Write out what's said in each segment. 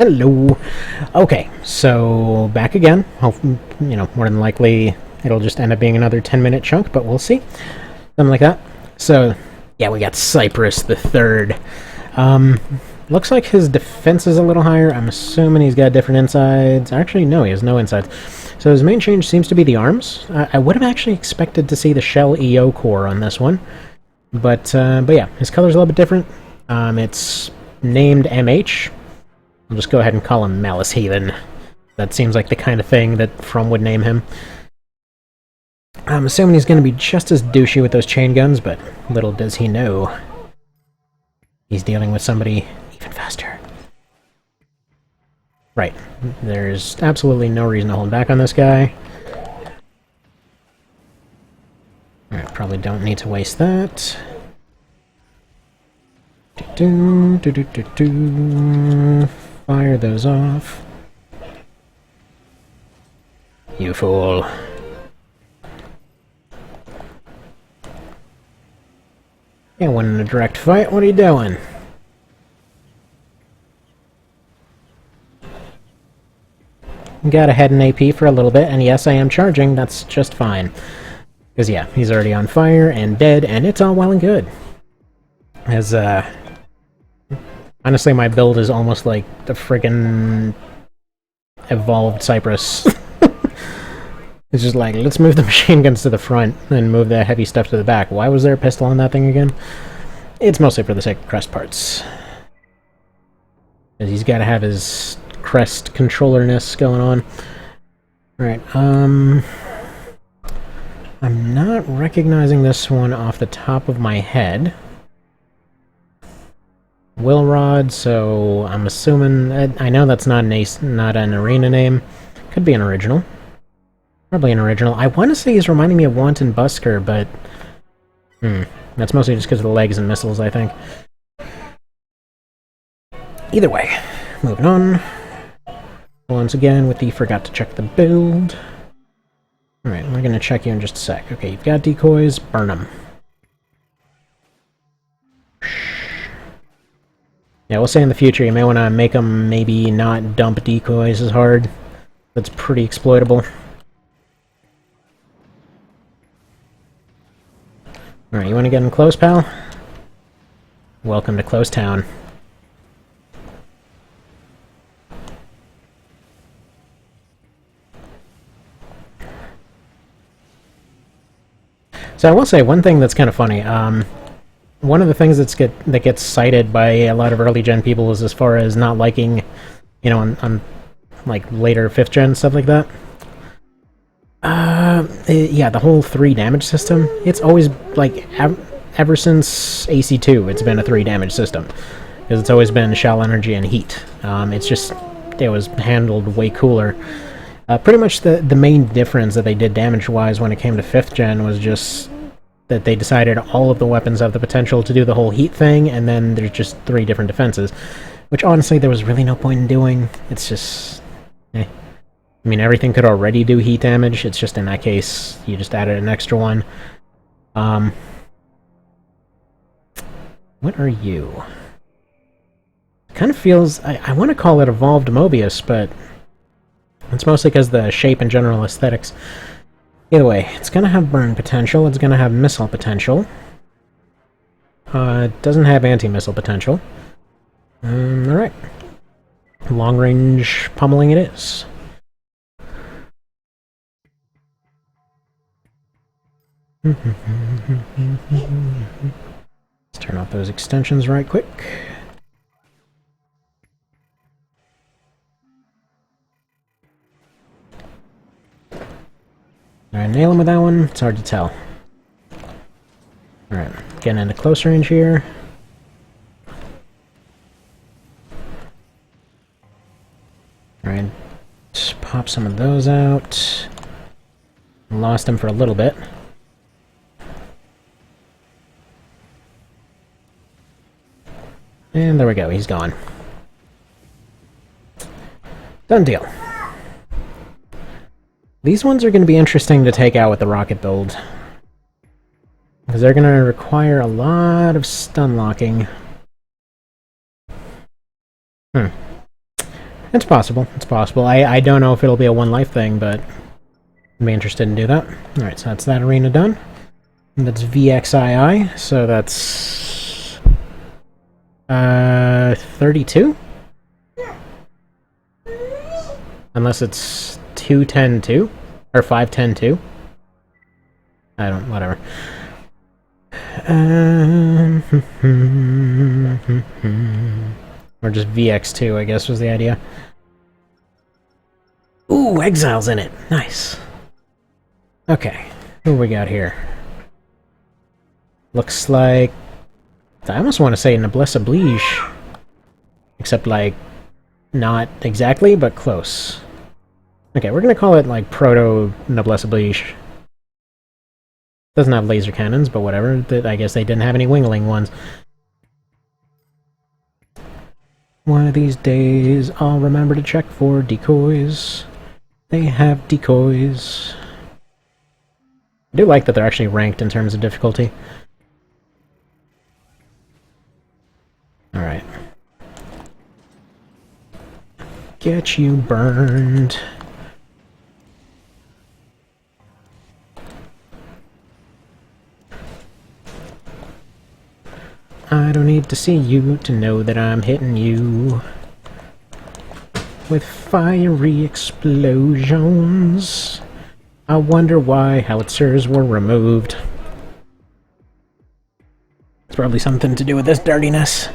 Hello. Okay, so back again. Hope, more than likely it'll just end up being another 10-minute chunk, but we'll see. Something like that. So, yeah, we got Cypress the Third. Looks like his defense is a little higher. I'm assuming he's got different insides. Actually, no, he has no insides. So his main change seems to be the arms. I would have actually expected to see the Shell EO core on this one. But yeah, his color's a little bit different. It's named MH. I'll just go ahead and call him Malice Heathen. That seems like the kind of thing that From would name him. I'm assuming he's going to be just as douchey with those chain guns, but little does he know. He's dealing with somebody even faster. Right. There's absolutely no reason to hold back on this guy. Alright, probably don't need to waste that. Fire those off. You fool. Yeah, when in a direct fight, what are you doing? Got ahead in AP for a little bit, and yes, I am charging, that's just fine. Because yeah, he's already on fire and dead, and it's all well and good. As, honestly, my build is almost like the friggin' evolved Cypress. It's just like, let's move the machine guns to the front and move the heavy stuff to the back. Why was there a pistol on that thing again? It's mostly for the sake of crest parts. He's got to have his crest controllerness going on. Alright, I'm not recognizing this one off the top of my head. Will Rod, so I'm assuming... I know that's not an arena name. Could be an original. Probably an original. I want to say he's reminding me of Wanton Busker, but... That's mostly just because of the legs and missiles, I think. Either way, moving on. Once again with the forgot to check the build. Alright, we're going to check you in just a sec. Okay, you've got decoys, burn them. Yeah, we'll say in the future you may want to make them maybe not dump decoys as hard. That's pretty exploitable. Alright, you want to get in close, pal? Welcome to Close Town. So I will say one thing that's kind of funny. One of the things that gets cited by a lot of early gen people is as far as not liking, on like later 5th gen stuff like that. Yeah, the whole 3 damage system. It's always like ever since AC2, it's been a 3 damage system because it's always been shell energy and heat. It was handled way cooler. Pretty much the main difference that they did damage-wise when it came to 5th gen was just that they decided all of the weapons have the potential to do the whole heat thing, and then there's just 3 different defenses. Which, honestly, there was really no point in doing. It's just... I mean, everything could already do heat damage, it's just in that case, you just added an extra one. What are you? Kind of feels... I want to call it Evolved Mobius, but... it's mostly because the shape and general aesthetics. Either way, it's going to have burn potential, it's going to have missile potential. It doesn't have anti-missile potential. Alright. Long-range pummeling it is. Let's turn off those extensions right quick. Alright, nail him with that one. It's hard to tell. Alright, getting into close range here. Alright, just pop some of those out. Lost him for a little bit. And there we go, he's gone. Done deal. These ones are going to be interesting to take out with the rocket build. Because they're going to require a lot of stun locking. It's possible. It's possible. I don't know if it'll be a one life thing, but I'd be interested in do that. Alright, so that's that arena done. And that's VXII, so that's 32? Unless it's 210-2 or 510-2. I don't, whatever. Or just VX2, I guess, was the idea. Ooh, Exile's in it. Nice. Okay, who we got here? Looks like... I almost want to say Noblesse Oblige. Except, like, not exactly, but close. Okay, we're gonna call it, like, Proto-Noblesse Oblige. Doesn't have laser cannons, but whatever. I guess they didn't have any wingling ones. One of these days, I'll remember to check for decoys. They have decoys. I do like that they're actually ranked in terms of difficulty. Alright. Get you burned. I don't need to see you to know that I'm hitting you with fiery explosions. I wonder why howitzers were removed. It's probably something to do with this dirtiness.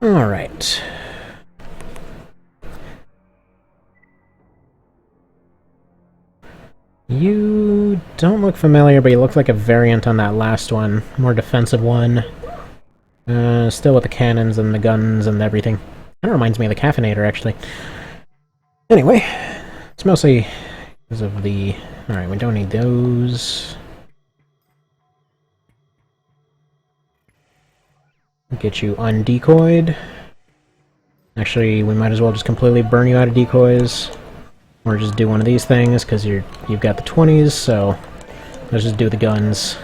Alright. You don't look familiar, but you look like a variant on that last one. More defensive one. Still with the cannons and the guns and everything. Kind of reminds me of the Caffeinator, actually. Anyway, it's mostly because of the... Alright, we don't need those. Get you undecoyed. Actually, we might as well just completely burn you out of decoys. Or just do one of these things, because you've got the 20s, so let's just do the guns.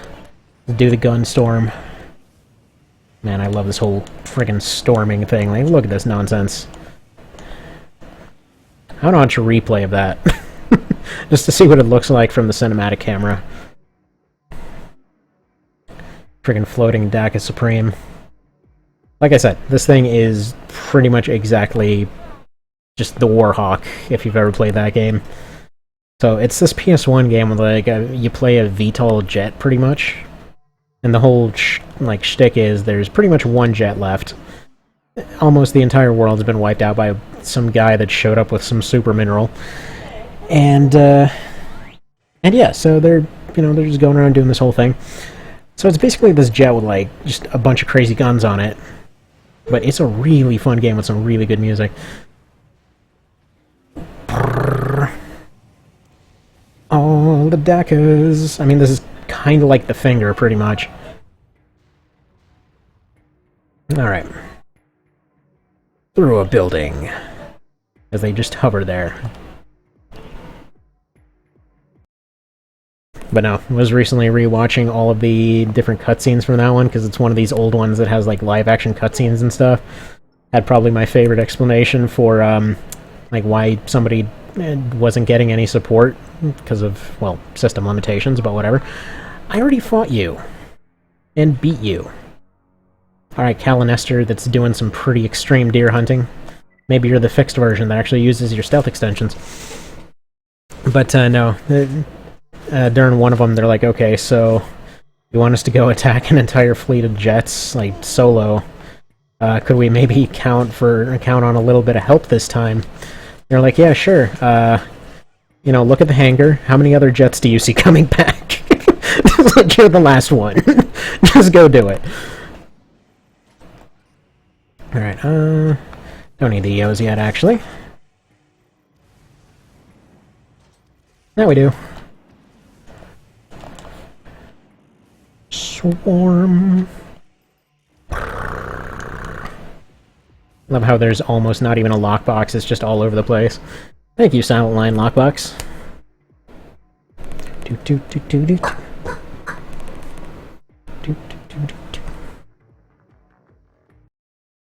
Do the gun storm. Man, I love this whole friggin' storming thing. Like, look at this nonsense. I don't want a replay of that. Just to see what it looks like from the cinematic camera. Friggin' floating Daka Supreme. Like I said, this thing is pretty much exactly just the Warhawk, if you've ever played that game. So it's this PS1 game with, like, you play a VTOL jet, pretty much. And the whole, shtick is there's pretty much one jet left. Almost the entire world has been wiped out by some guy that showed up with some super mineral. And yeah, so they're just going around doing this whole thing. So it's basically this jet with, like, just a bunch of crazy guns on it. But it's a really fun game with some really good music. All the Dakas. I mean, this is kind of like the finger, pretty much. Alright. Through a building. As they just hover there. But no, I was recently rewatching all of the different cutscenes from that one, because it's one of these old ones that has, like, live-action cutscenes and stuff. Had probably my favorite explanation for, like, why somebody wasn't getting any support because of, well, system limitations, but whatever. I already fought you. And beat you. Alright, Calinester that's doing some pretty extreme deer hunting. Maybe you're the fixed version that actually uses your stealth extensions. But, no. During one of them, they're like, okay, so you want us to go attack an entire fleet of jets, like, solo. Could we maybe count on a little bit of help this time? They're like, yeah, sure. Look at the hangar. How many other jets do you see coming back? Like, you're the last one. Just go do it. Alright, don't need the EOs yet, actually. Now we do. Swarm. Love how there's almost not even a lockbox, it's just all over the place. Thank you, Silent Line Lockbox. Do do do do do. Do do do do do.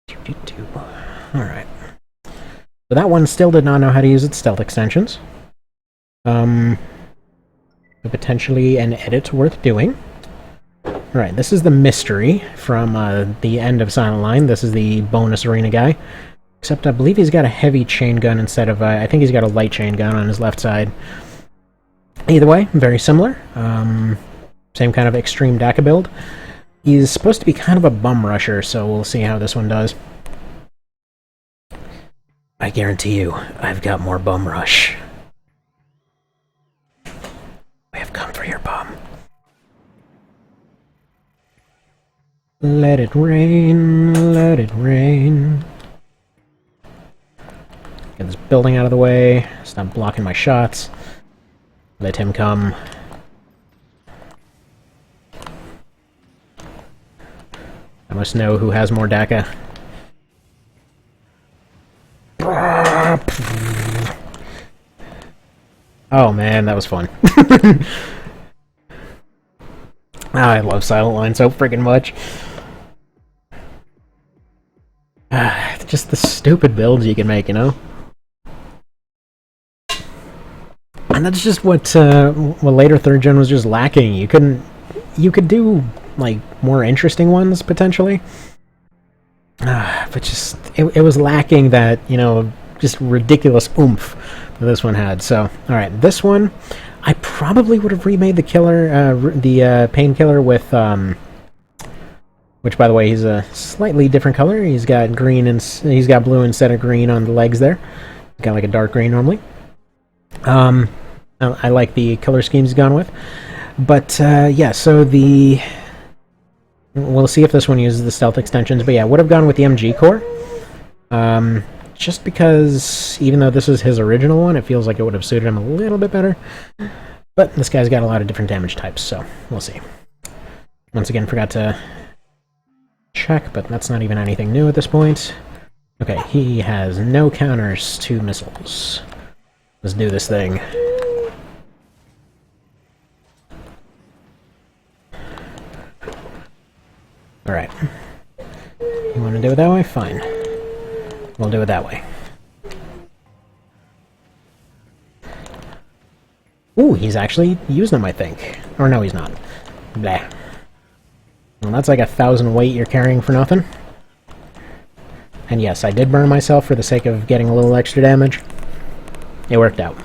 Do do do. All right. So that one still did not know how to use its stealth extensions. Potentially an edit worth doing. Alright, this is the mystery from the end of Silent Line. This is the bonus arena guy. Except I believe he's got a heavy chain gun instead of... I think he's got a light chain gun on his left side. Either way, very similar. Same kind of extreme DACA build. He's supposed to be kind of a bum rusher, so we'll see how this one does. I guarantee you, I've got more bum rush. We have come for your bum. Let it rain, let it rain. Get this building out of the way. Stop blocking my shots. Let him come. I must know who has more DACA. Oh man, that was fun. I love Silent Line so freaking much. Just the stupid builds you can make, you know? And that's just what later 3rd gen was just lacking. You could do, like, more interesting ones, potentially. But just, it was lacking that, you know, just ridiculous oomph that this one had. So, alright, this one, I probably would have remade the killer, the painkiller with, which, by the way, he's a slightly different color. He's got green and he's got blue instead of green on the legs there. He's got like a dark green normally. I like the color scheme he's gone with. But, yeah, so we'll see if this one uses the stealth extensions. But yeah, would have gone with the MG core. Just because, even though this is his original one, it feels like it would have suited him a little bit better. But this guy's got a lot of different damage types, so we'll see. Once again, forgot to check, but that's not even anything new at this point. Okay, he has no counters to missiles. Let's do this thing. Alright. You want to do it that way? Fine. We'll do it that way. Ooh, he's actually used them, I think. Or no, he's not. Blah. Well, that's like 1,000 weight you're carrying for nothing. And yes, I did burn myself for the sake of getting a little extra damage. It worked out.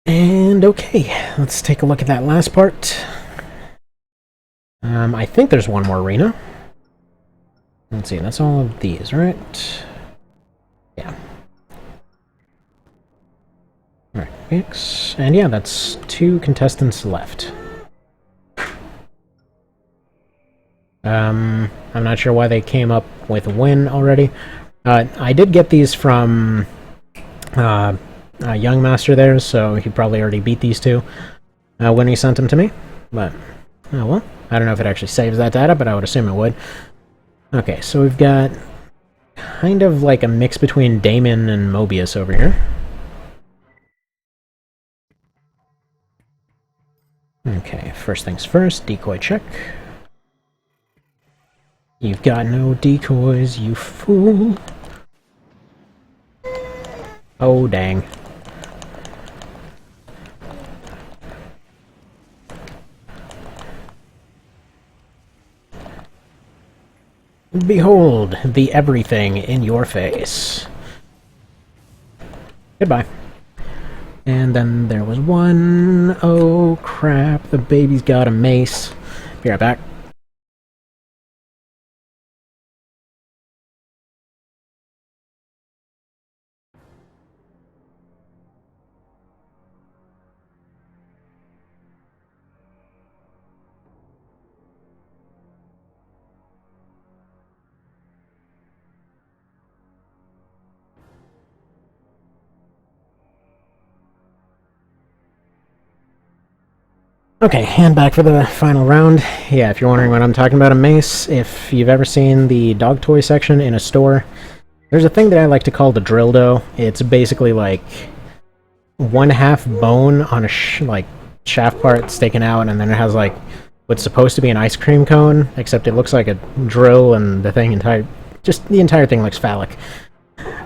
And okay, let's take a look at that last part. I think there's one more arena. Let's see, that's all of these, right? Yeah. Alright, mix. And yeah, that's 2 contestants left. I'm not sure why they came up with win already. I did get these from a young master there, so he probably already beat these 2 when he sent them to me. But, oh well. I don't know if it actually saves that data, but I would assume it would. Okay, so we've got kind of like a mix between Damon and Mobius over here. Okay, first things first, decoy check. You've got no decoys, you fool. Oh, dang. Behold, the everything in your face. Goodbye. And then there was one. Oh, crap. The baby's got a mace. Be right back. Okay, and back for the final round. Yeah, if you're wondering what I'm talking about, a mace, if you've ever seen the dog toy section in a store, there's a thing that I like to call the dildo. It's basically like one half bone on a shaft part sticking out, and then it has like what's supposed to be an ice cream cone, except it looks like a drill, and the entire thing looks phallic.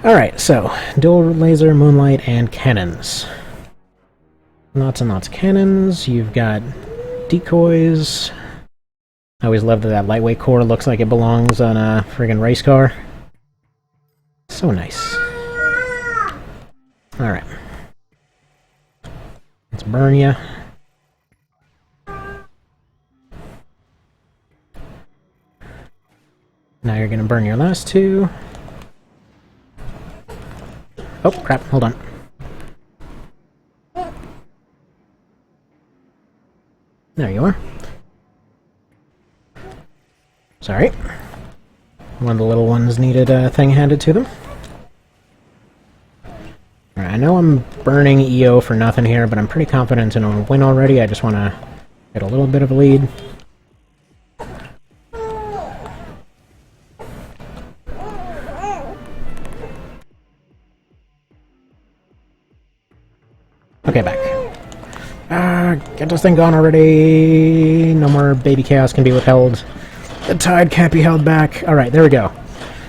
Alright, so dual laser, moonlight, and cannons. Lots and lots of cannons. You've got decoys. I always love that lightweight core looks like it belongs on a friggin' race car. So nice. Alright. Let's burn ya. Now you're gonna burn your last two. Oh, crap, hold on. There you are. Sorry. One of the little ones needed a thing handed to them. Alright, I know I'm burning EO for nothing here, but I'm pretty confident in a win already. I just want to get a little bit of a lead. Okay, back. Get this thing gone already. No more baby chaos can be withheld. The tide can't be held back. Alright, there we go.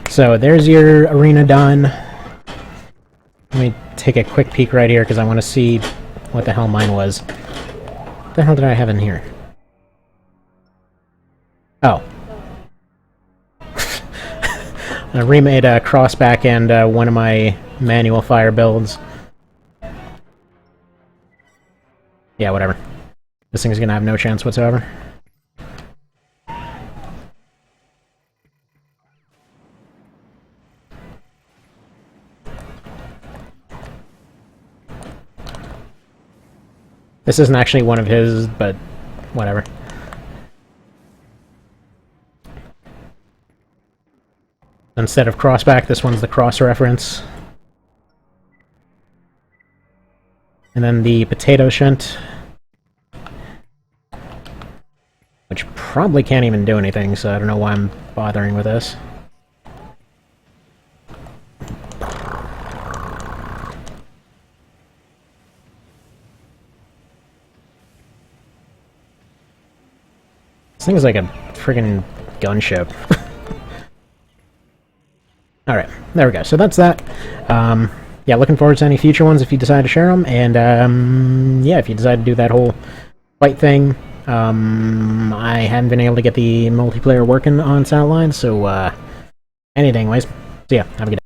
So there's your arena done. Let me take a quick peek right here because I want to see what the hell mine was. What the hell did I have in here? Oh. I remade a crossback and one of my manual fire builds. Yeah, whatever. This thing's gonna have no chance whatsoever. This isn't actually one of his, but whatever. Instead of crossback, this one's the cross reference. And then the potato shunt, which probably can't even do anything, so I don't know why I'm bothering with this. This thing is like a friggin' gunship. Alright, there we go. So that's that. Yeah, looking forward to any future ones if you decide to share them, and yeah, if you decide to do that whole fight thing. I haven't been able to get the multiplayer working on Satellite, so anyways, so yeah, have a good day.